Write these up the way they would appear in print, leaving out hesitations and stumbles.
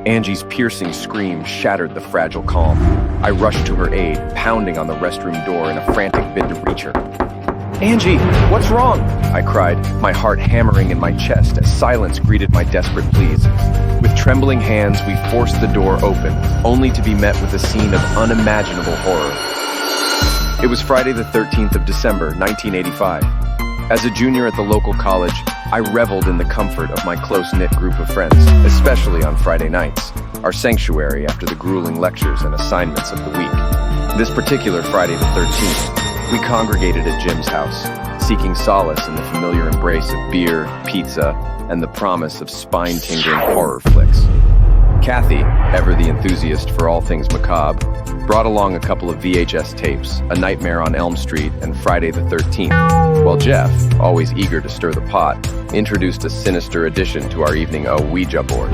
Angie's piercing scream shattered the fragile calm. I rushed to her aid, pounding on the restroom door in a frantic bid to reach her. "Angie, what's wrong?" I cried, my heart hammering in my chest as silence greeted my desperate pleas. With trembling hands, we forced the door open, only to be met with a scene of unimaginable horror. It was Friday the 13th of December, 1985. As a junior at the local college, I reveled in the comfort of my close-knit group of friends, especially on Friday nights, our sanctuary after the grueling lectures and assignments of the week. This particular Friday the 13th, we congregated at Jim's house, seeking solace in the familiar embrace of beer, pizza, and the promise of spine-tingling horror flicks. Cathy, ever the enthusiast for all things macabre, brought along a couple of VHS tapes, A Nightmare on Elm Street and Friday the 13th, while Jeff, always eager to stir the pot, introduced a sinister addition to our evening Ouija board.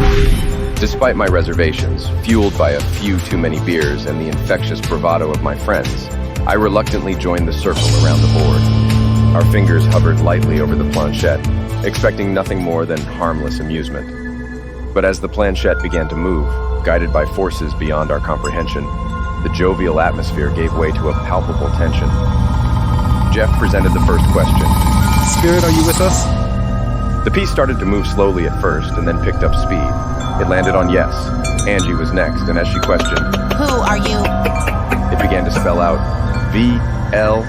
Despite my reservations, fueled by a few too many beers and the infectious bravado of my friends, I reluctantly joined the circle around the board. Our fingers hovered lightly over the planchette, expecting nothing more than harmless amusement. But as the planchette began to move, guided by forces beyond our comprehension, the jovial atmosphere gave way to a palpable tension. Jeff presented the first question. "Spirit, are you with us?" The piece started to move slowly at first and then picked up speed. It landed on yes. Angie was next, and as she questioned, "Who are you?" it began to spell out VLA.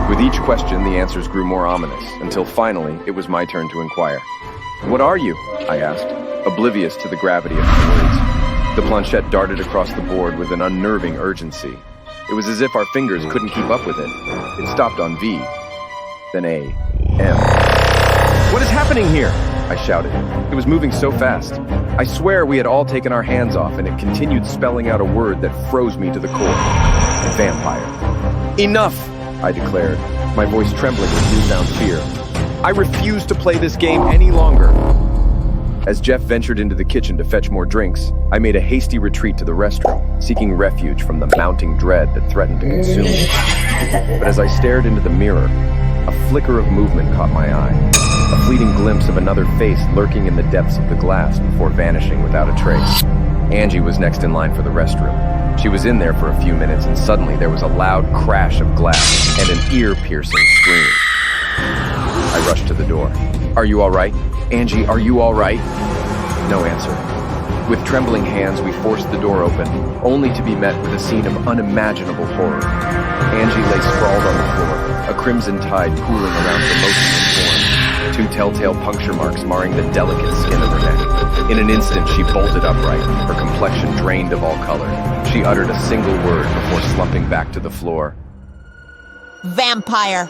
With each question, the answers grew more ominous, until finally, it was my turn to inquire. "What are you?" I asked, oblivious to the gravity of my words. The planchette darted across the board with an unnerving urgency. It was as if our fingers couldn't keep up with it. It stopped on V, then A, M. "What is happening here?" I shouted. It was moving so fast. I swear we had all taken our hands off, and it continued spelling out a word that froze me to the core. Vampire. "Enough!" I declared, my voice trembling with newfound fear. "I refuse to play this game any longer." As Jeff ventured into the kitchen to fetch more drinks, I made a hasty retreat to the restroom, seeking refuge from the mounting dread that threatened to consume me. But as I stared into the mirror, a flicker of movement caught my eye. A fleeting glimpse of another face lurking in the depths of the glass before vanishing without a trace. Angie was next in line for the restroom. She was in there for a few minutes, and suddenly there was a loud crash of glass and an ear-piercing scream. I rushed to the door. "Are you all right? Angie, are you all right?" No answer. With trembling hands, we forced the door open, only to be met with a scene of unimaginable horror. Angie lay sprawled on the floor, a crimson tide pooling around her motionless form, two telltale puncture marks marring the delicate skin of her neck. In an instant, she bolted upright, her complexion drained of all color. She uttered a single word before slumping back to the floor. "Vampire."